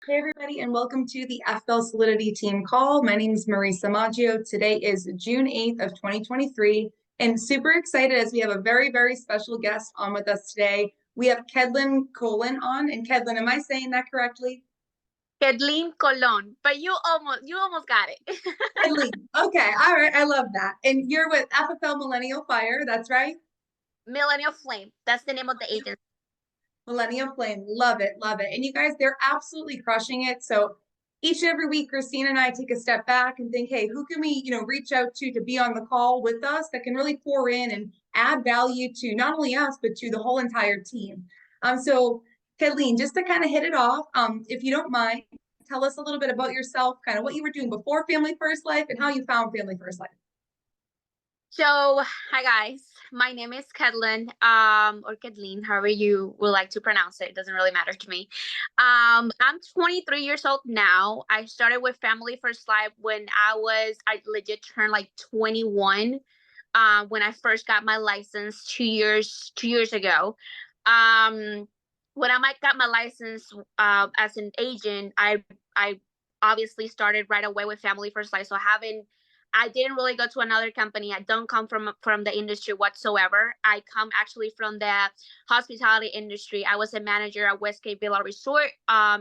Hey everybody, and welcome to the FFL Solidity team call. My name is Marisa Maggio. Today is June 8th of 2023, and super excited as we have a very, very special guest on with us today. We have Kedlyn Colon on, and Kedlyn, am I saying that correctly? Kedlyn Colon, but you almost got it. Kedlyn. Okay, all right, I love that. And you're with FFL Millennial Fire, that's right? Millennial Flame. That's the name of the agency. Millennial Flame, love it, love it. And you guys, they're absolutely crushing it. So each and every week, Christine and I take a step back and think, hey, who can we, reach out to be on the call with us that can really pour in and add value to not only us, but to the whole entire team. So Kedlyn, just to kind of hit it off, if you don't mind, tell us a little bit about yourself, kind of what you were doing before Family First Life and how you found Family First Life. So, hi guys. My name is Kedlyn, or Kedlyn, however you would like to pronounce it. It doesn't really matter to me. I'm 23 years old now. I started with Family First Life when I legit turned like 21. When I first got my license 2 years ago. When got my license as an agent, I obviously started right away with Family First Life. So I didn't really go to another company. I don't come from the industry whatsoever. I come actually from the hospitality industry. I was a manager at Westgate Villa Resort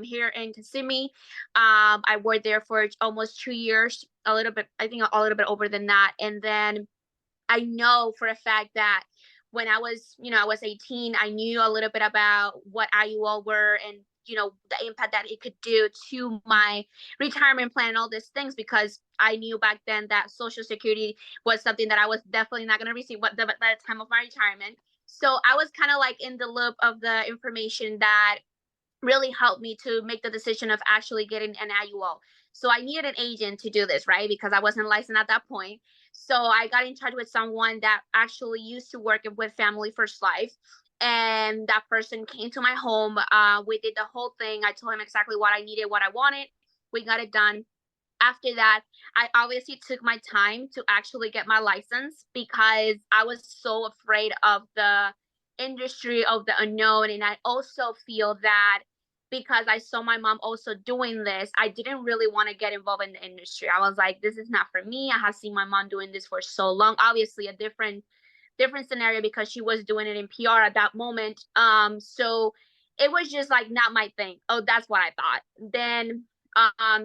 here in Kissimmee. I worked there for almost 2 years, a little bit, I think a little bit over than that. And then I know for a fact that when I was 18, I knew a little bit about what IUL were and, the impact that it could do to my retirement plan and all these things, because I knew back then that Social Security was something that I was definitely not going to receive by the time of my retirement. So I was kind of like in the loop of the information that really helped me to make the decision of actually getting an IUL. So I needed an agent to do this, right? Because I wasn't licensed at that point. So I got in touch with someone that actually used to work with Family First Life. And that person came to my home. We did the whole thing. I told him exactly what I needed, what I wanted. We got it done. After that, I obviously took my time to actually get my license because I was so afraid of the industry, of the unknown. And I also feel that because I saw my mom also doing this, I didn't really want to get involved in the industry. I was like, this is not for me. I have seen my mom doing this for so long. Obviously, a different scenario because she was doing it in PR at that moment. So it was just like not my thing. Oh, that's what I thought. Then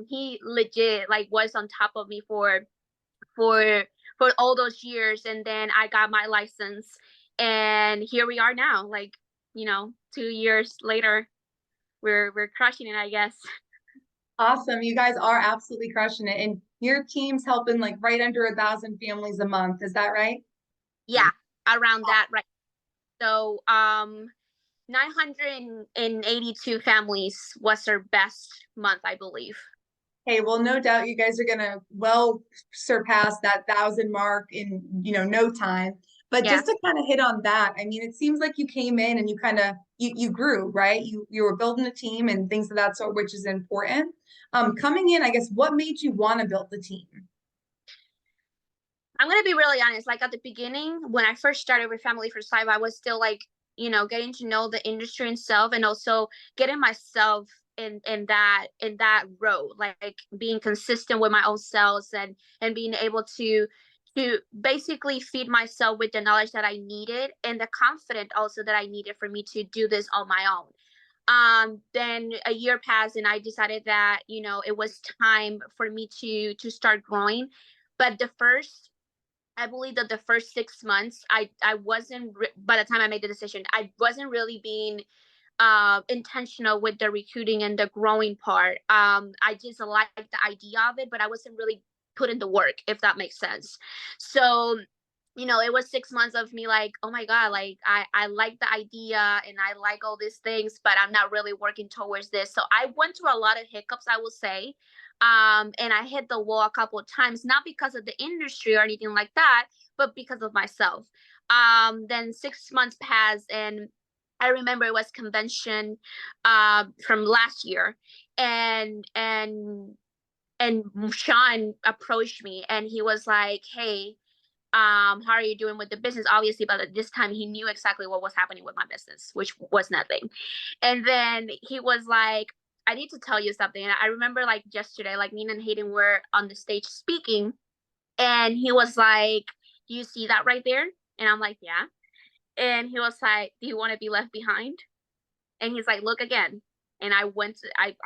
he legit like was on top of me for for all those years, and then I got my license, and here we are now, like, 2 years later. We're crushing it, I guess. Awesome. You guys are absolutely crushing it. And your team's helping like right under 1,000 families a month. Is that right? Yeah, around that, right. So 982 families was our best month, I believe. Hey, well, no doubt you guys are gonna well surpass that 1,000 mark in no time. But just Yes. to kind of hit on that, I mean, it seems like you came in and you kind of you grew, right? You were building a team and things of that sort, which is important. Coming in, I guess, what made you want to build the team? I'm gonna be really honest. Like at the beginning, when I first started with Family First Life, I was still like, getting to know the industry itself, and also getting myself in that role, like being consistent with my own selves, and being able to basically feed myself with the knowledge that I needed and the confidence also that I needed for me to do this on my own. Then a year passed and I decided that, it was time for me to start growing. But I believe that the first 6 months, I wasn't by the time I made the decision, I wasn't really being intentional with the recruiting and the growing part. I just liked the idea of it, but I wasn't really putting the work, if that makes sense. So, it was 6 months of me like, oh my God, like I like the idea and I like all these things, but I'm not really working towards this. So I went through a lot of hiccups, I will say. And I hit the wall a couple of times, not because of the industry or anything like that, but because of myself. Then 6 months passed, and I remember it was convention from last year, and and Sean approached me and he was like, hey, how are you doing with the business? Obviously, but at this time he knew exactly what was happening with my business, which was nothing. And then he was like, I need to tell you something. And I remember like yesterday, like Nina and Hayden were on the stage speaking, and he was like, "Do you see that right there?" And I'm like, "Yeah." And he was like, "Do you want to be left behind?" And he's like, "Look again." And I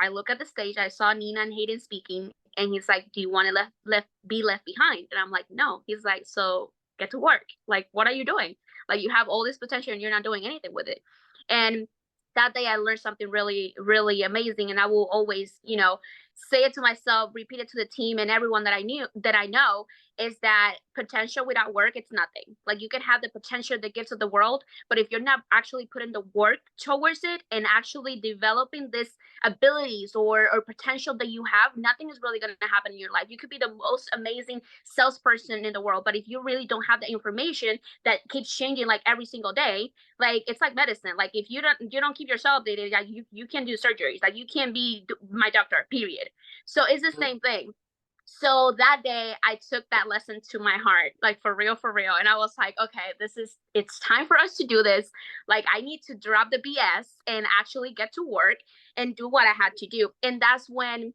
look at the stage, I saw Nina and Hayden speaking, and he's like, "Do you want to be left behind?" And I'm like, "No." He's like, "So get to work. Like, what are you doing? Like, you have all this potential and you're not doing anything with it." And that day I learned something really, really amazing. And I will always, say it to myself, repeat it to the team and everyone that I know, is that potential without work, it's nothing. Like, you can have the potential, the gifts of the world, but if you're not actually putting the work towards it and actually developing this abilities or potential that you have, nothing is really going to happen in your life. You could be the most amazing salesperson in the world, but if you really don't have the information that keeps changing like every single day, like, it's like medicine. Like, if you don't keep yourself updated, like, you can't do surgeries. Like, you can't be my doctor, period. So it's the same thing. So that day I took that lesson to my heart, like, for real, for real. And I was like, okay, it's time for us to do this. Like, I need to drop the BS and actually get to work and do what I had to do. And that's when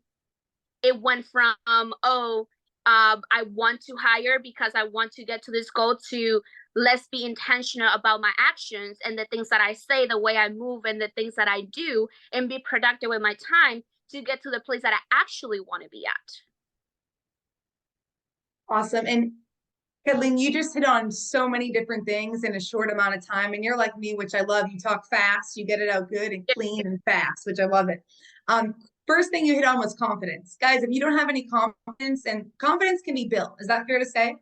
it went from, I want to hire because I want to get to this goal, to let's be intentional about my actions and the things that I say, the way I move and the things that I do, and be productive with my time to get to the place that I actually want to be at. Awesome. And Kedlyn, you just hit on so many different things in a short amount of time. And you're like me, which I love. You talk fast, you get it out good and clean and fast, which I love it. First thing you hit on was confidence. Guys, if you don't have any confidence, and confidence can be built, is that fair to say?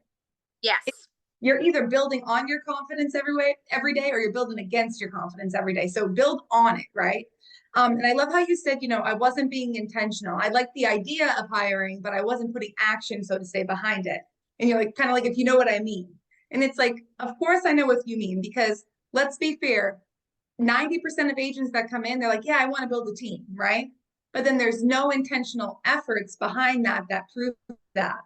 Yes. You're either building on your confidence every day, or you're building against your confidence every day. So build on it, right? And I love how you said, I wasn't being intentional. I like the idea of hiring, but I wasn't putting action, so to say, behind it. And you're like, kind of like, if you know what I mean. And it's like, of course I know what you mean, because let's be fair, 90% of agents that come in, they're like, yeah, I want to build a team, right? But then there's no intentional efforts behind that prove that.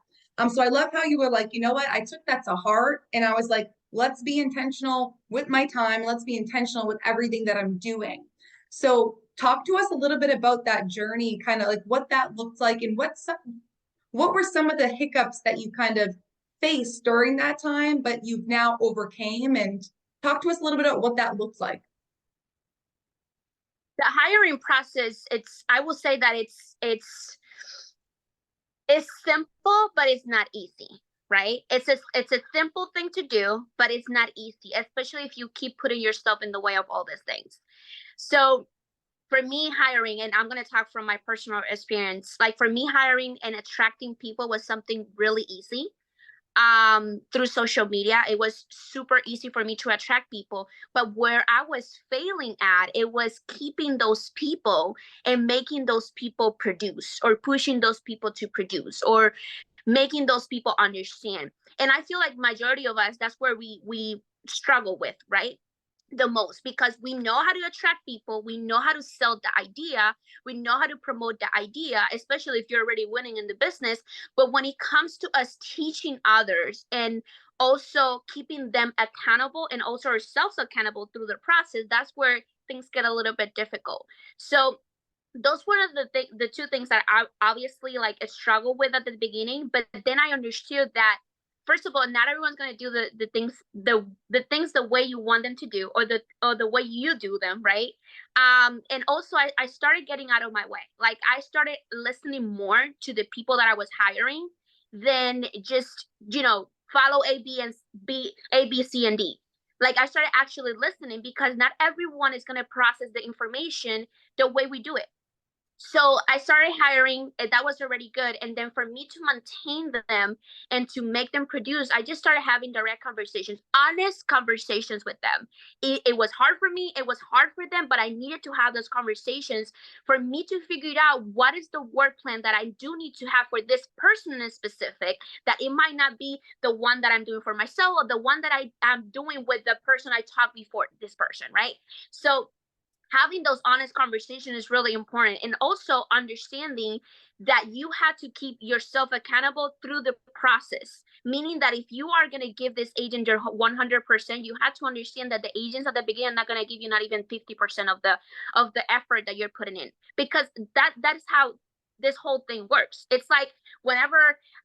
So I love how you were like, you know what? I took that to heart, and I was like, let's be intentional with my time. Let's be intentional with everything that I'm doing. So talk to us a little bit about that journey, kind of like what that looked like, and what were some of the hiccups that you kind of faced during that time, but you've now overcame, and talk to us a little bit about what that looks like. The hiring process, I will say that it's simple, but it's not easy, right? It's a simple thing to do, but it's not easy, especially if you keep putting yourself in the way of all these things. So for me, hiring, and I'm going to talk from my personal experience, like, for me, hiring and attracting people was something really easy. Through social media, it was super easy for me to attract people, but where I was failing at, it was keeping those people and making those people produce, or pushing those people to produce, or making those people understand. And I feel like majority of us, that's where we struggle with, right? The most, because we know how to attract people, we know how to sell the idea, we know how to promote the idea, especially if you're already winning in the business. But when it comes to us teaching others and also keeping them accountable, and also ourselves accountable through the process, that's where things get a little bit difficult. So those were the two things that I obviously, like, struggled with at the beginning. But then I understood that, first of all, not everyone's going to do the things the way you want them to do, or the way you do them, right? And also I started getting out of my way. Like, I started listening more to the people that I was hiring than just, follow A B C and D. Like, I started actually listening, because not everyone is going to process the information the way we do it. So I started hiring, and that was already good. And then for me to maintain them and to make them produce, I just started having direct conversations, honest conversations with them. It was hard for me, it was hard for them, but I needed to have those conversations for me to figure out what is the work plan that I do need to have for this person in specific, that it might not be the one that I'm doing for myself, or the one that I am doing with the person I taught before this person, right? So having those honest conversations is really important, and also understanding that you had to keep yourself accountable through the process. meaning that if you are going to give this agent your 100%, you have to understand that the agents at the beginning are not going to give you not even 50% of the effort that you're putting in, because that is how this whole thing works. It's like whenever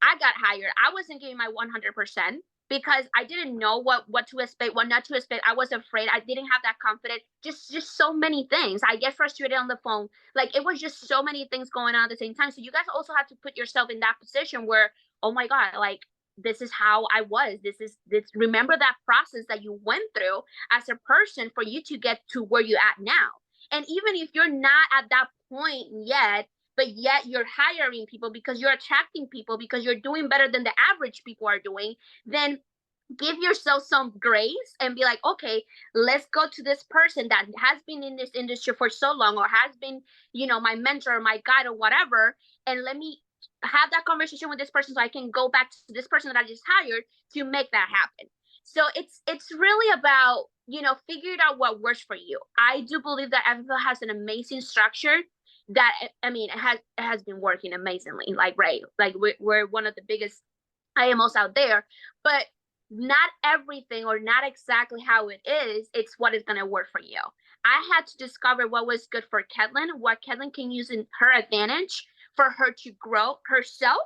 I got hired, I wasn't giving my 100% because I didn't know what to expect, what not to expect. I was afraid. I didn't have that confidence. Just so many things. I get frustrated on the phone. Like, it was just so many things going on at the same time. So you guys also have to put yourself in that position where, oh my God, like, this is how I was. This remember that process that you went through as a person for you to get to where you're at now. And even if you're not at that point yet, but yet you're hiring people because you're attracting people because you're doing better than the average people are doing, then give yourself some grace and be like, okay, let's go to this person that has been in this industry for so long, or has been, my mentor or my guide or whatever, and let me have that conversation with this person so I can go back to this person that I just hired to make that happen. So it's really about, figuring out what works for you. I do believe that FFL has an amazing structure that, I mean, it has been working amazingly. Like, right, like we're one of the biggest IMOs out there, but not everything, or not exactly how it is, it's what is going to work for you. I had to discover what was good for Kedlyn, what Kedlyn can use in her advantage for her to grow herself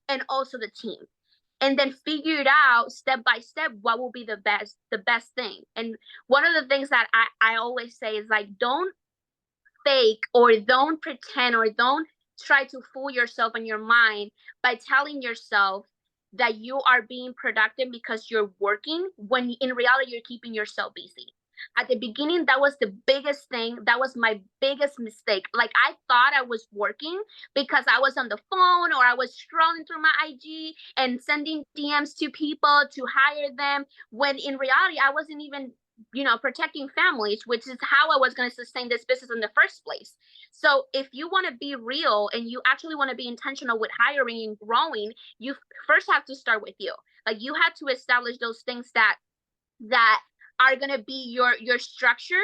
and also the team. And then figure it out step by step what will be the best thing. And one of the things that I always say is, like, don't fake or don't pretend or don't try to fool yourself in your mind by telling yourself that you are being productive because you're working, when in reality you're keeping yourself busy. At the beginning, that was the biggest thing. That was my biggest mistake. Like, I thought I was working because I was on the phone, or I was scrolling through my IG and sending DMs to people to hire them, when in reality I wasn't even protecting families, which is how I was going to sustain this business in the first place. So if you want to be real and you actually want to be intentional with hiring and growing, you first have to start with you. Like, you have to establish those things that are going to be your structure,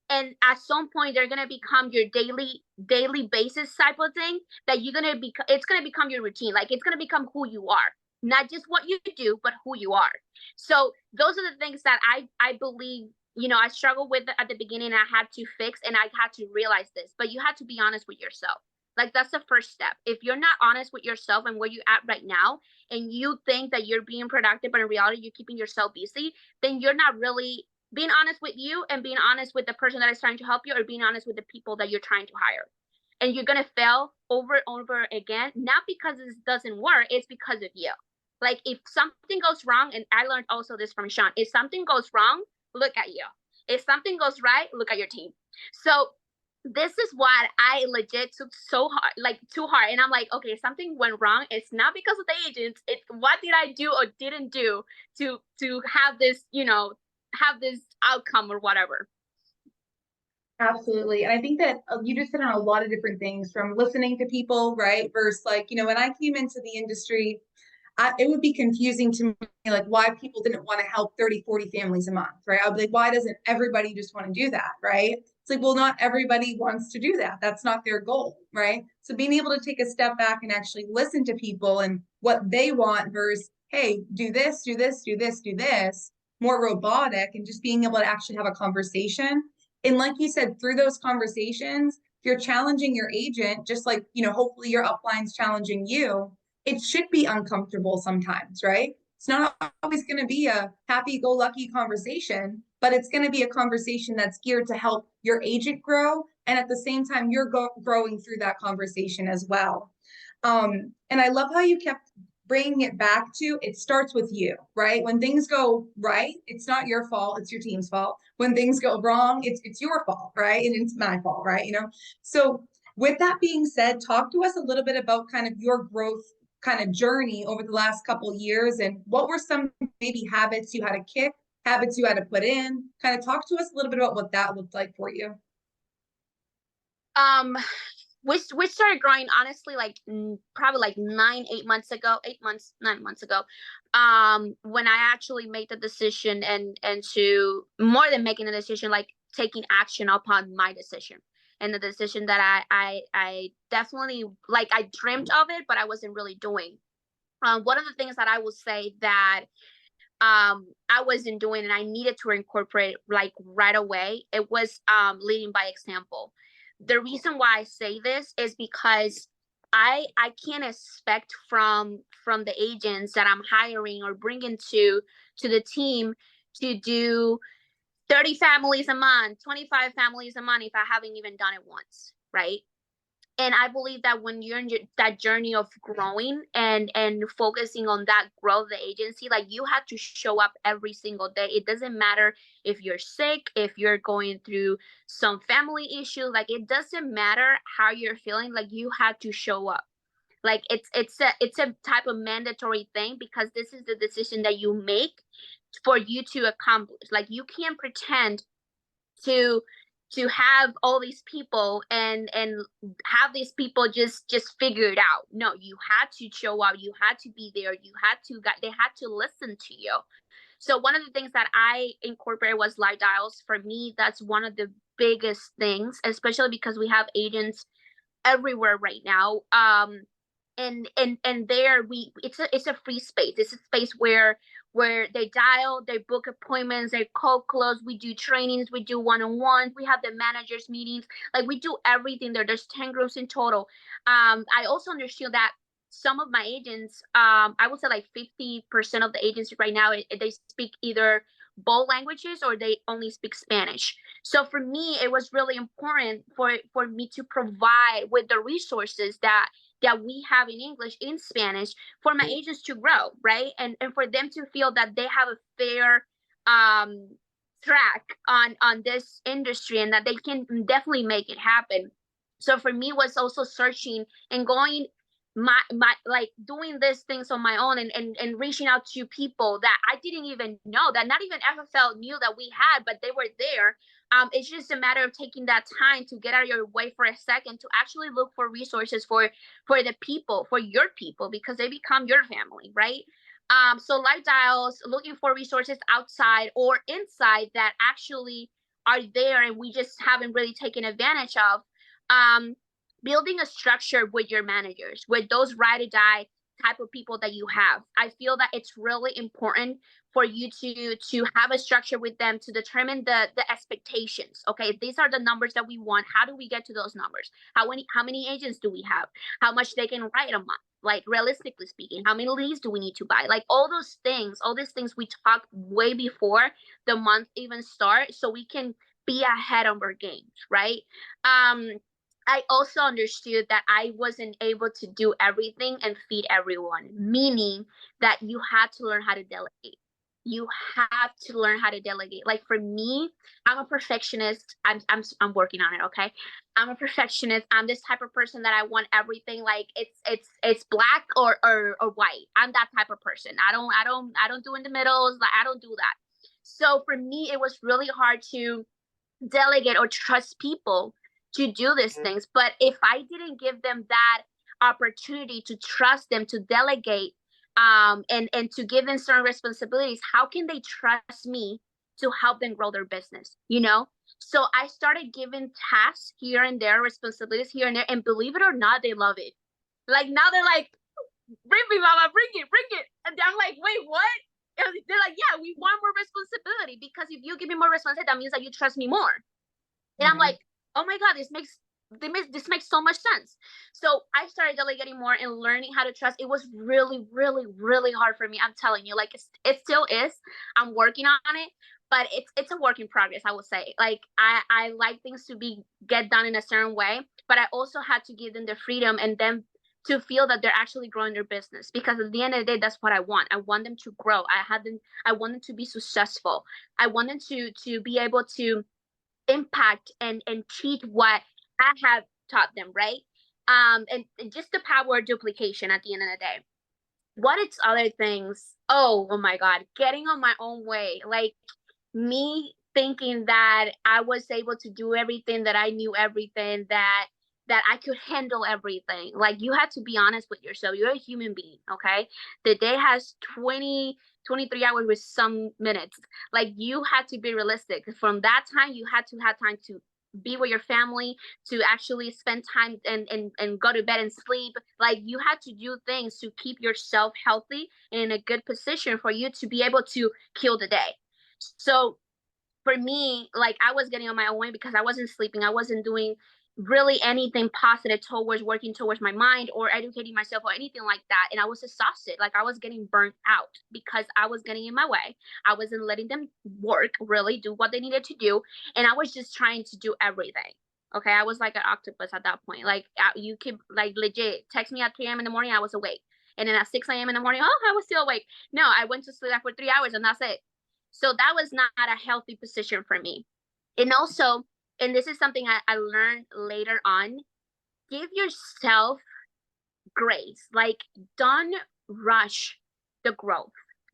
and at some point they're going to become your daily basis type of thing, that you're going to be, it's going to become your routine. Like, it's going to become who you are, not just what you do, but who you are. So those are the things that I believe, I struggled with at the beginning. I had to fix, and I had to realize this, but you have to be honest with yourself. Like, that's the first step. If you're not honest with yourself and where you're at right now, and you think that you're being productive, but in reality you're keeping yourself busy, then you're not really being honest with you and being honest with the person that is trying to help you, or being honest with the people that you're trying to hire. And you're going to fail over and over again, not because this doesn't work, it's because of you. Like, if something goes wrong, and I learned also this from Sean, if something goes wrong, look at you. If something goes right, look at your team. So this is what I legit took so hard, like too hard. And I'm like, okay, something went wrong. It's not because of the agents. It's what did I do or didn't do to have this, have this outcome or whatever. Absolutely. And I think that you just hit on a lot of different things, from listening to people, right? Versus, like, when I came into the industry, it would be confusing to me, like, why people didn't want to help 30, 40 families a month, right? I'd be like, why doesn't everybody just want to do that, right? It's like, well, not everybody wants to do that. That's not their goal, right? So being able to take a step back and actually listen to people and what they want versus, hey, do this, do this, do this, do this, more robotic, and just being able to actually have a conversation. And like you said, through those conversations, if you're challenging your agent, just like, hopefully your upline's challenging you, it should be uncomfortable sometimes, right? It's not always going to be a happy-go-lucky conversation, but it's going to be a conversation that's geared to help your agent grow. And at the same time, you're growing through that conversation as well. And I love how you kept bringing it back to, it starts with you, right? When things go right, it's not your fault, it's your team's fault. When things go wrong, it's your fault, right? And it's my fault, right? So with that being said, talk to us a little bit about kind of your growth kind of journey over the last couple of years, and what were some maybe habits you had to kick, habits you had to put in. Kind of talk to us a little bit about what that looked like for you. We started growing, honestly, like probably like 9 months ago, when I actually made the decision, and to more than making a decision, like taking action upon my decision, and the decision that I definitely, like, I dreamt of it, but I wasn't really doing. One of the things that I will say that I wasn't doing and I needed to incorporate like right away, it was leading by example. The reason why I say this is because I can't expect from the agents that I'm hiring or bringing to the team to do 30 families a month, 25 families a month if I haven't even done it once, right? And I believe that when you're in that journey of growing and focusing on that growth of the agency, like you have to show up every single day. It doesn't matter if you're sick, if you're going through some family issue, like it doesn't matter how you're feeling, like you have to show up. Like it's a type of mandatory thing because this is the decision that you make for you to accomplish. Like you can't pretend to have all these people and have these people just figure it out. No, you had to show up, you had to be there, they had to listen to you. So one of the things that I incorporated was live dials. For me, that's one of the biggest things, especially because we have agents everywhere right now. And there it's a free space. It's a space where they dial, they book appointments, they cold close, we do trainings, we do one-on-ones, we have the managers meetings, like we do everything there. There's 10 groups in total. I also understood that some of my agents, I would say like 50% of the agents right now, they speak either both languages or they only speak Spanish. So for me, it was really important for me to provide with the resources that we have in English, in Spanish, for my agents to grow, right? And for them to feel that they have a fair um, track on this industry and that they can definitely make it happen. So for me was also searching and going my like doing these things on my own and reaching out to people that I didn't even know, that not even FFL knew that we had, but they were there. It's just a matter of taking that time to get out of your way for a second to actually look for resources for the people, for your people, because they become your family, right? So live dials, looking for resources outside or inside that actually are there and we just haven't really taken advantage of. Um, Building a structure with your managers, with those ride or die type of people that you have. I feel that it's really important for you to have a structure with them to determine the expectations. Okay, these are the numbers that we want. How do we get to those numbers? How many agents do we have? How much they can write a month? Like realistically speaking, how many leads do we need to buy? Like all these things we talk way before the month even start, so we can be ahead of our games, right? Um, I also understood that I wasn't able to do everything and feed everyone, meaning that you had to learn how to delegate. You have to learn how to delegate. Like for me, I'm a perfectionist. I'm working on it, okay? I'm a perfectionist. I'm this type of person that I want everything like it's black or white. I'm that type of person. I don't do in the middles. Like I don't do that. So for me, it was really hard to delegate or trust people to do these things. But if I didn't give them that opportunity to trust them, to delegate, and to give them certain responsibilities, how can they trust me to help them grow their business? You know? So I started giving tasks here and there, responsibilities here and there, and believe it or not, they love it. Like now they're like, bring me, mama, bring it. And I'm like, wait, what? And they're like, yeah, we want more responsibility because if you give me more responsibility, that means that you trust me more. And I'm like, oh my God, this makes so much sense. So I started delegating more and learning how to trust. It was really, really, really hard for me. I'm telling you, like it still is. I'm working on it, but it's a work in progress, I would say. Like I like things to be get done in a certain way, but I also had to give them the freedom and then to feel that they're actually growing their business, because at the end of the day, that's what I want. I want them to grow. I want them to be successful. I want them to be able to impact and teach what I have taught them, right? And just the power of duplication at the end of the day. What it's other things? Oh my God, getting on my own way. Like me thinking that I was able to do everything, that I knew everything, that I could handle everything. Like you have to be honest with yourself. You're a human being, okay? The day has 23 hours with some minutes. Like you had to be realistic. From that time, you had to have time to be with your family, to actually spend time and go to bed and sleep. Like you had to do things to keep yourself healthy and in a good position for you to be able to kill the day. So for me, like I was getting on my own way because I wasn't sleeping. I wasn't doing really anything positive towards working towards my mind or educating myself or anything like that. And I was exhausted. Like I was getting burnt out because I was getting in my way. I wasn't letting them work, really do what they needed to do. And I was just trying to do everything. Okay. I was like an octopus at that point. Like you could like legit text me at 3 a.m. in the morning. I was awake. And then at 6 a.m. in the morning, oh, I was still awake. No, I went to sleep for 3 hours and that's it. So that was not a healthy position for me. And also, and this is something I learned later on, give yourself grace. Like, don't rush the growth,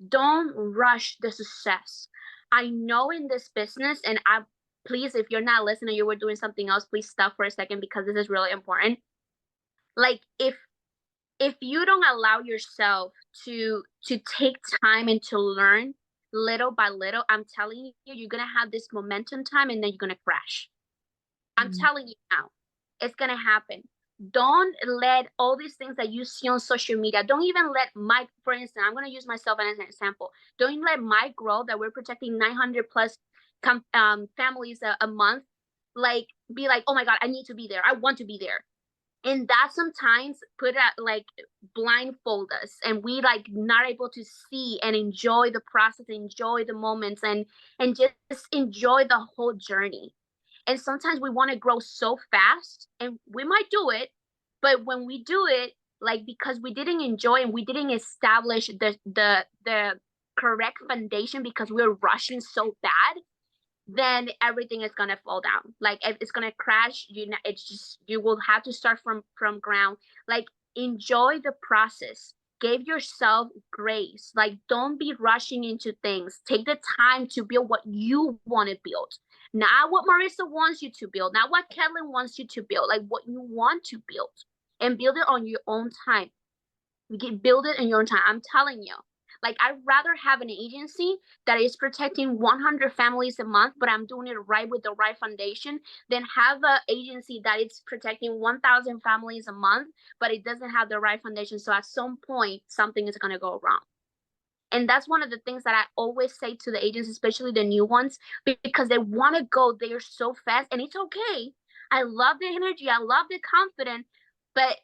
don't rush the success. I know in this business, and I please, if you're not listening, you were doing something else, please stop for a second because this is really important. Like, if you don't allow yourself to take time and to learn little by little, I'm telling you, you're gonna have this momentum time and then you're gonna crash. I'm telling you now, it's gonna happen. Don't let all these things that you see on social media, don't even let my, for instance, I'm gonna use myself as an example. Don't let my growth that we're protecting 900 plus families a month, like be like, oh my God, I need to be there. I want to be there. And that sometimes put at like blindfold us and we like not able to see and enjoy the process, enjoy the moments and just enjoy the whole journey. And sometimes we want to grow so fast and we might do it, but when we do it, like because we didn't enjoy and we didn't establish the correct foundation because we're rushing so bad, then everything is gonna fall down. Like it's gonna crash. You know, it's just you will have to start from ground. Like enjoy the process. Give yourself grace. Like don't be rushing into things. Take the time to build what you want to build, not what Marissa wants you to build, not what Kedlyn wants you to build. Like what you want to build, and build it on your own time. You can build it in your own time. I'm telling you. Like I'd rather have an agency that is protecting 100 families a month, but I'm doing it right with the right foundation, than have an agency that is protecting 1,000 families a month, but it doesn't have the right foundation. So at some point, something is going to go wrong. And that's one of the things that I always say to the agents, especially the new ones, because they want to go there so fast. And it's okay. I love the energy. I love the confidence, but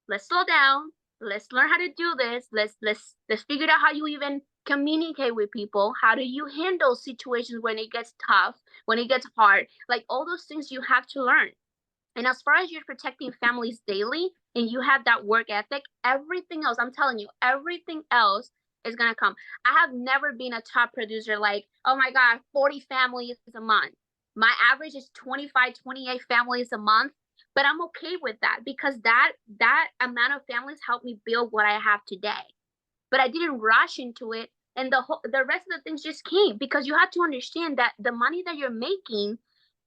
let's slow down. Let's learn how to do this. Let's figure out how you even communicate with people. How do you handle situations when it gets tough, when it gets hard? Like all those things you have to learn. And as far as you're protecting families daily and you have that work ethic, everything else, I'm telling you, everything else is going to come. I have never been a top producer like, oh my God, 40 families a month. My average is 25, 28 families a month, but I'm okay with that because that amount of families helped me build what I have today. But I didn't rush into it, and the rest of the things just came because you have to understand that the money that you're making,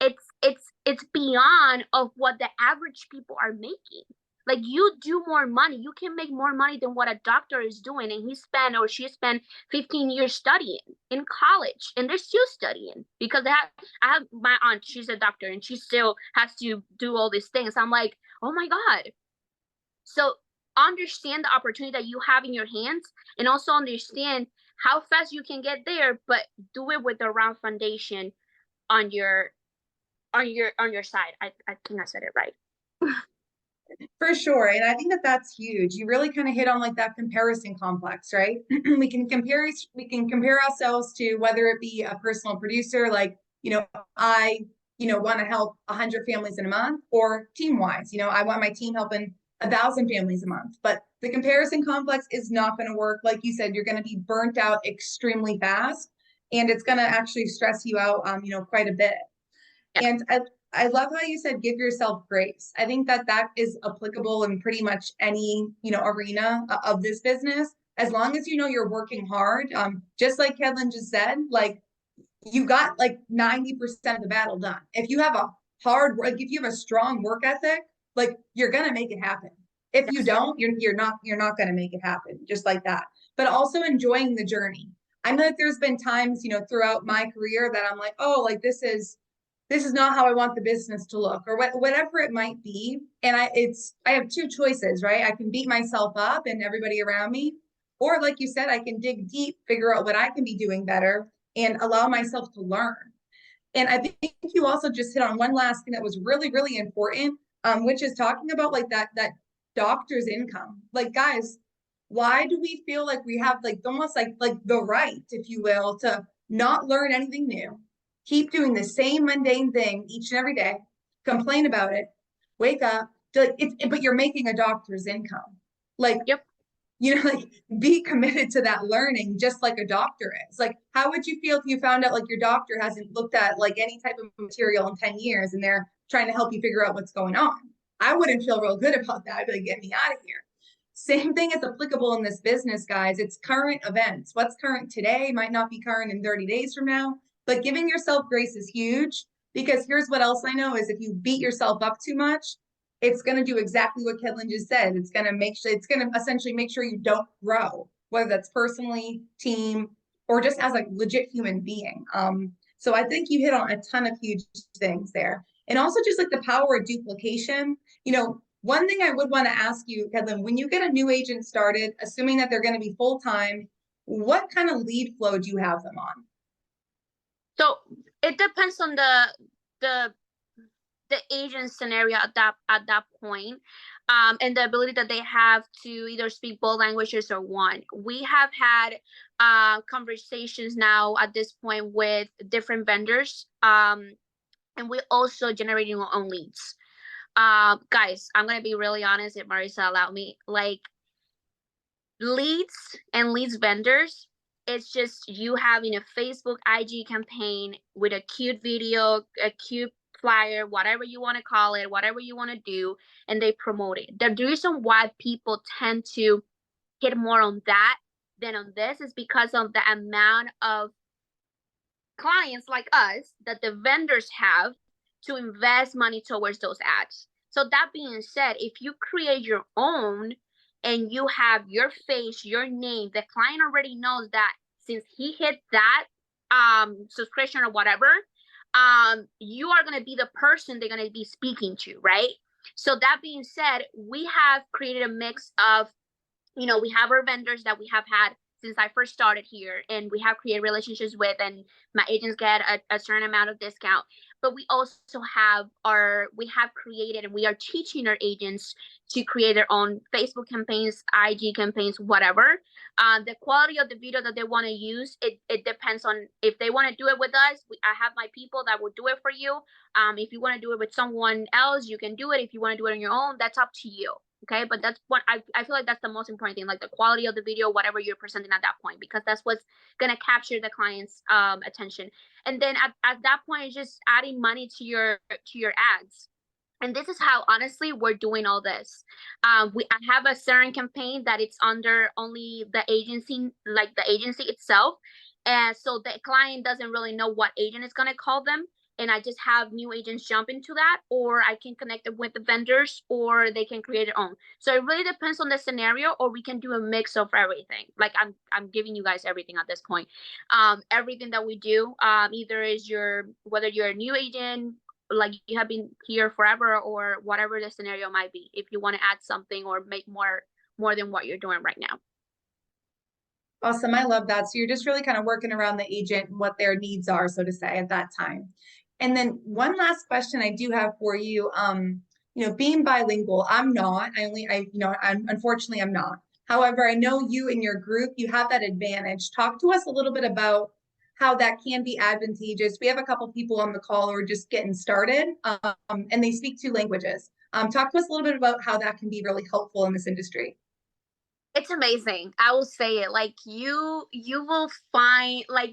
it's beyond of what the average people are making. Like you do more money, you can make more money than what a doctor is doing, and he spent or she spent 15 years studying in college, and they're still studying because I have my aunt, she's a doctor, and she still has to do all these things. I'm like, oh my God. So understand the opportunity that you have in your hands, and also understand how fast you can get there, but do it with the round foundation on your side. I think I said it right. For sure. And I think that that's huge. You really kind of hit on like that comparison complex, right? we can compare ourselves to whether it be a personal producer, like, I, want to help 100 families in a month, or team wise, I want my team helping 1,000 families a month. But the comparison complex is not going to work. Like you said, you're going to be burnt out extremely fast, and it's going to actually stress you out, quite a bit. Yeah. And I love how you said, give yourself grace. I think that that is applicable in pretty much any, arena of this business. As long as you're working hard, just like Kedlyn just said, like you got like 90% of the battle done. If you have a if you have a strong work ethic, like you're gonna make it happen. If you don't, you're not gonna make it happen, just like that. But also enjoying the journey. I know that there's been times, throughout my career that I'm like, oh, like this is this is not how I want the business to look, or whatever it might be. And I have two choices, right? I can beat myself up and everybody around me, or like you said, I can dig deep, figure out what I can be doing better and allow myself to learn. And I think you also just hit on one last thing that was really, really important, which is talking about like that doctor's income. Like, guys, why do we feel like we have like almost like the right, if you will, to not learn anything new, keep doing the same mundane thing each and every day, complain about it, wake up, but you're making a doctor's income. Like, Yep. like be committed to that learning just like a doctor is. Like, how would you feel if you found out like your doctor hasn't looked at like any type of material in 10 years and they're trying to help you figure out what's going on? I wouldn't feel real good about that. I'd be like, get me out of here. Same thing is applicable in this business, guys. It's current events. What's current today might not be current in 30 days from now, but giving yourself grace is huge, because here's what else I know is if you beat yourself up too much, it's going to do exactly what Kedlyn just said. It's going to essentially make sure you don't grow, whether that's personally, team, or just as a legit human being. So I think you hit on a ton of huge things there. And also just like the power of duplication. One thing I would want to ask you, Kedlyn, when you get a new agent started, assuming that they're going to be full-time, what kind of lead flow do you have them on? So it depends on the agent scenario at that point, and the ability that they have to either speak both languages or one. We have had conversations now at this point with different vendors, and we're also generating our own leads. Guys, I'm gonna be really honest, if Marisa allowed me, like leads and leads vendors, it's just you having a Facebook IG campaign with a cute video, a cute flyer, whatever you want to call it, whatever you want to do, and they promote it. The reason why people tend to hit more on that than on this is because of the amount of clients like us that the vendors have to invest money towards those ads. So that being said, if you create your own and you have your face, your name, the client already knows that since he hit that subscription or whatever, you are going to be the person they're going to be speaking to, right? So that being said, we have created a mix of, we have our vendors that we have had since I first started here, and we have created relationships with, and my agents get a certain amount of discount. But we also have we have created, and we are teaching our agents to create their own Facebook campaigns, IG campaigns, whatever. The quality of the video that they want to use, it depends on if they want to do it with us. I have my people that will do it for you. If you want to do it with someone else, you can do it. If you want to do it on your own, that's up to you. Okay, but that's what I feel like that's the most important thing, like the quality of the video, whatever you're presenting at that point, because that's what's gonna capture the client's attention. And then at that point, it's just adding money to your ads. And this is how honestly we're doing all this. I have a certain campaign that it's under only the agency, like the agency itself, and so the client doesn't really know what agent is gonna call them. And I just have new agents jump into that, or I can connect it with the vendors, or they can create their own. So it really depends on the scenario, or we can do a mix of everything. Like I'm giving you guys everything at this point. Everything that we do, either is whether you're a new agent, like you have been here forever, or whatever the scenario might be, if you want to add something or make more than what you're doing right now. Awesome. I love that. So you're just really kind of working around the agent and what their needs are, so to say, at that time. And then one last question I do have for you, being bilingual, I'm not, unfortunately I'm not. However, I know you and your group, you have that advantage. Talk to us a little bit about how that can be advantageous. We have a couple people on the call who are just getting started, and they speak two languages. Talk to us a little bit about how that can be really helpful in this industry. It's amazing. I will say it. Like you will find, like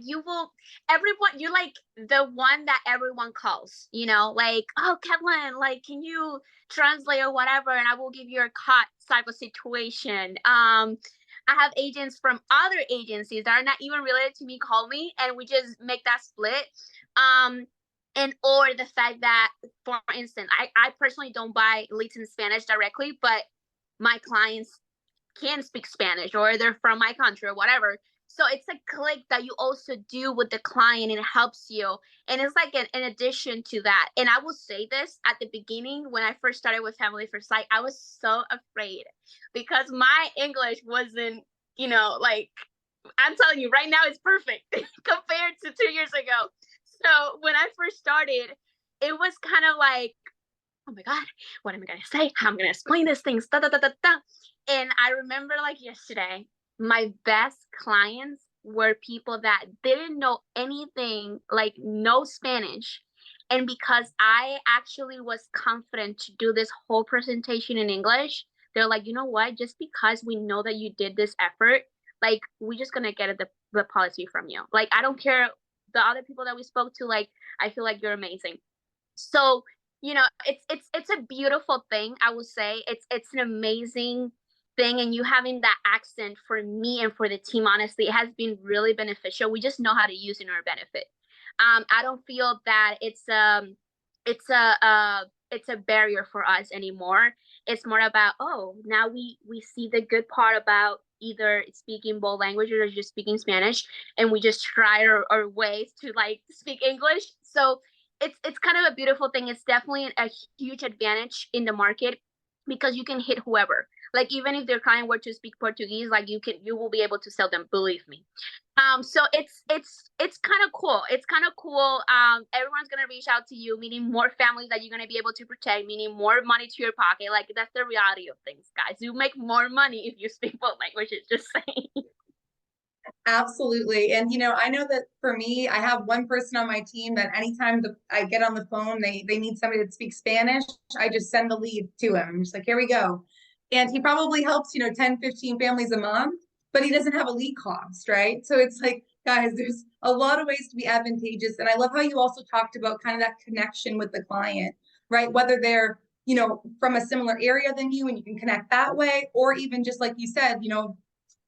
everyone, you're like the one that everyone calls, like, oh, Kedlyn, like, can you translate or whatever? And I will give you a cut type of situation. I have agents from other agencies that are not even related to me call me, and we just make that split. And or the fact that, for instance, I personally don't buy leads in Spanish directly, but my clients can speak Spanish, or they're from my country or whatever. So it's a click that you also do with the client, and it helps you. And it's like an addition to that. And I will say this, at the beginning, when I first started with Family First Sight, I was so afraid because my English wasn't, like, I'm telling you right now, it's perfect compared to 2 years ago. So when I first started, it was kind of like, oh my God, what am I going to say? How am I going to explain this thing? Da, da, da, da, da. And I remember like yesterday, my best clients were people that didn't know anything, like no Spanish. And because I actually was confident to do this whole presentation in English, they're like, you know what? Just because we know that you did this effort, like, we're just going to get the policy from you. Like, I don't care the other people that we spoke to, like, I feel like you're amazing. So, it's a beautiful thing. I will say it's an amazing thing, and you having that accent for me and for the team, honestly, it has been really beneficial. We just know how to use it in our benefit. I don't feel that it's a barrier for us anymore. It's more about, oh, now we see the good part about either speaking both languages or just speaking Spanish, and we just try our ways to like speak English. So it's kind of a beautiful thing. It's definitely a huge advantage in the market because you can hit whoever. Like, even if their client were to speak Portuguese, like, you will be able to sell them, believe me. So it's kind of cool. It's kind of cool. Everyone's gonna reach out to you, meaning more families that you're gonna be able to protect, meaning more money to your pocket. Like, that's the reality of things, guys. You make more money if you speak both languages, just saying. Absolutely. And I know that for me, I have one person on my team that anytime I get on the phone, they need somebody that speaks Spanish. I just send the lead to him. I'm just like, here we go. And he probably helps, 10, 15 families a month, but he doesn't have a lead cost, right? So it's like, guys, there's a lot of ways to be advantageous. And I love how you also talked about kind of that connection with the client, right? Whether they're, from a similar area than you and you can connect that way, or even just like you said,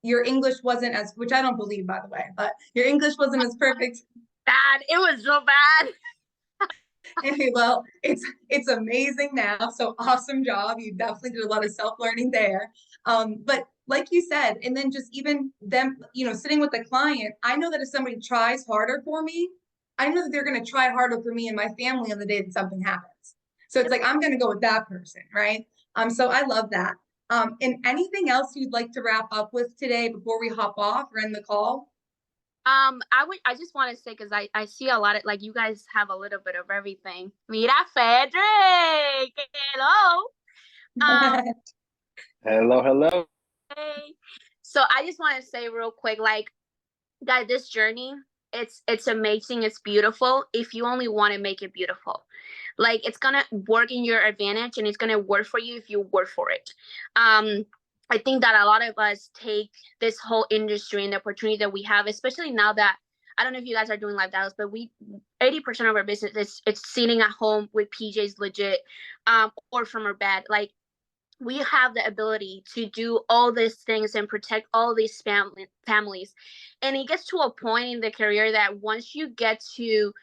your English wasn't as, which I don't believe, by the way, but your English wasn't as perfect. Bad. It was so bad. Anyway, well, it's amazing now. So awesome job. You definitely did a lot of self-learning there. But like you said, and then just even them, sitting with the client, I know that if somebody tries harder for me, I know that they're going to try harder for me and my family on the day that something happens. So it's like, I'm going to go with that person, right? So I love that. And anything else you'd like to wrap up with today before we hop off or end the call? I just want to say, because I see a lot of, like, you guys have a little bit of everything. Mira, Fedric, hello. Hello, hello. Hey. So I just want to say real quick, like, guys, this journey, it's amazing, it's beautiful if you only want to make it beautiful. Like, it's gonna work in your advantage, and it's gonna work for you if you work for it. I think that a lot of us take this whole industry and the opportunity that we have, especially now that, I don't know if you guys are doing live dials, but 80% of our business is it's sitting at home with PJs legit, or from our bed. Like, we have the ability to do all these things and protect all these families. And it gets to a point in the career that once you get to,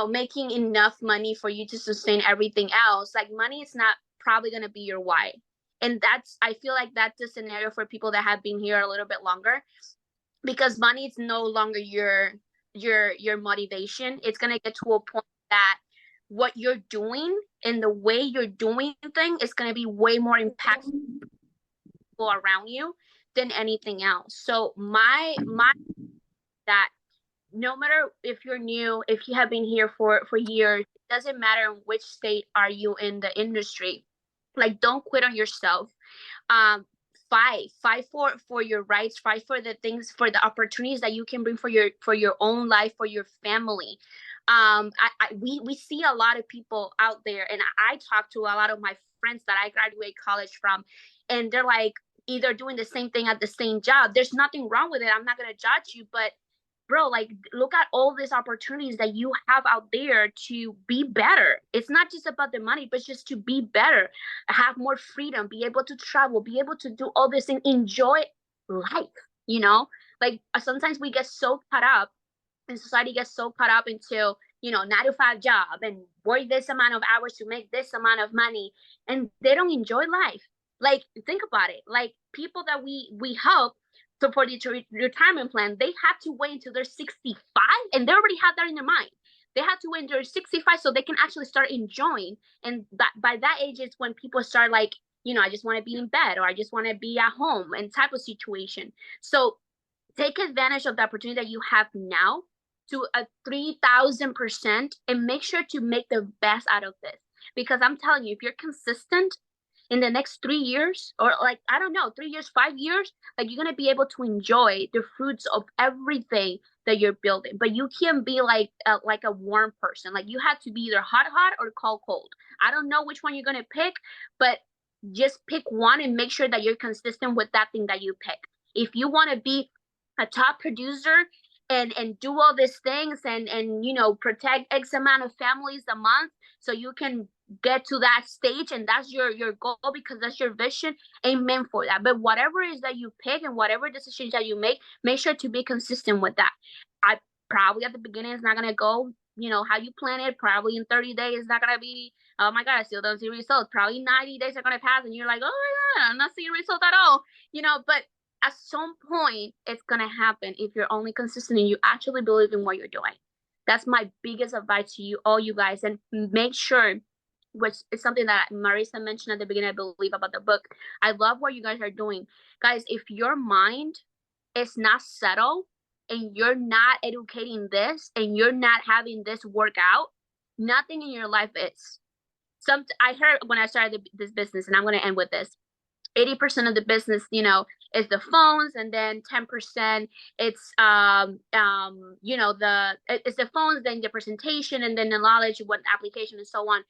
making enough money for you to sustain everything else, like, money is not probably going to be your why. And I feel like that's the scenario for people that have been here a little bit longer, because money is no longer your motivation. It's going to get to a point that what you're doing and the way you're doing thing is going to be way more impactful around you than anything else. So my that no matter if you're new, if you have been here for years, it doesn't matter in which state are you in the industry. Like, don't quit on yourself. Fight for your rights, fight for the things, for the opportunities that you can bring for your own life, for your family. We see a lot of people out there, and I talk to a lot of my friends that I graduate college from, and they're like either doing the same thing at the same job. There's nothing wrong with it. I'm not gonna judge you, but bro, like, look at all these opportunities that you have out there to be better. It's not just about the money, but just to be better, have more freedom, be able to travel, be able to do all this and enjoy life. Like, sometimes we get so caught up, and society gets so caught up into 9 to 5 job and work this amount of hours to make this amount of money, and they don't enjoy life. Like, think about it. Like, people that we help So for the retirement plan, they had to wait until they're 65, and they already had that in their mind. They had to wait until they're 65 so they can actually start enjoying. And by that age, it's when people start like, I just want to be in bed, or I just want to be at home, and type of situation. So take advantage of the opportunity that you have now to a 3,000%, and make sure to make the best out of this. Because I'm telling you, if you're consistent in the next 3 years, or like, I don't know, 3 years, 5 years, like, you're going to be able to enjoy the fruits of everything that you're building. But you can't be like a warm person. Like, you have to be either hot or cold. I don't know which one you're going to pick, but just pick one and make sure that you're consistent with that thing that you pick. If you want to be a top producer and do all these things and protect X amount of families a month, so you can get to that stage, and that's your goal, because that's your vision, amen for that. But whatever it is that you pick and whatever decisions that you make sure to be consistent with that. I probably at the beginning it's not going to go how you plan it. Probably in 30 days it's not going to be, oh my god, I still don't see results. Probably 90 days are going to pass and you're like, oh my god, I'm not seeing results at all. But at some point it's going to happen if you're only consistent and you actually believe in what you're doing. That's my biggest advice to you, all you guys. And make sure, which is something that Marisa mentioned at the beginning, I believe, about the book. I love what you guys are doing. Guys, if your mind is not settled and you're not educating this and you're not having this work out, nothing in your life is. I heard when I started this business, and I'm going to end with this, 80% of the business, is the phones, and then 10% it's it's the phones, then the presentation, and then the knowledge, what application, and so on.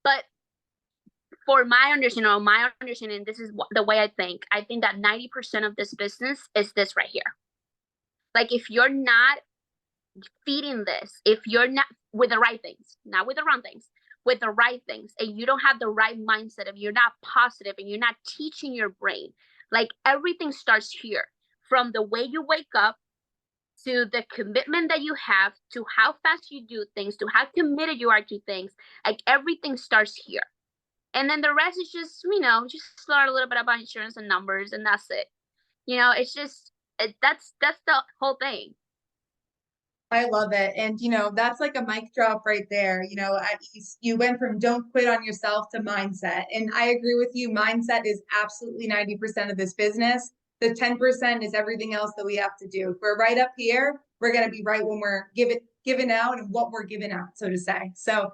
But for my understanding, this is the way I think that 90% of this business is this right here. Like, if you're not feeding this, if you're not with the right things, not with the wrong things, with the right things, and you don't have the right mindset, if you're not positive and you're not teaching your brain, like, everything starts here, from the way you wake up, to the commitment that you have, to how fast you do things, to how committed you are to things. Like, everything starts here. And then the rest is just, just learn a little bit about insurance and numbers, and that's it. It's just, that's the whole thing. I love it. And, that's like a mic drop right there. At least you went from don't quit on yourself to mindset. And I agree with you. Mindset is absolutely 90% of this business. The 10% is everything else that we have to do. If we're right up here, we're going to be right when we're giving out and what we're giving out, so to say. So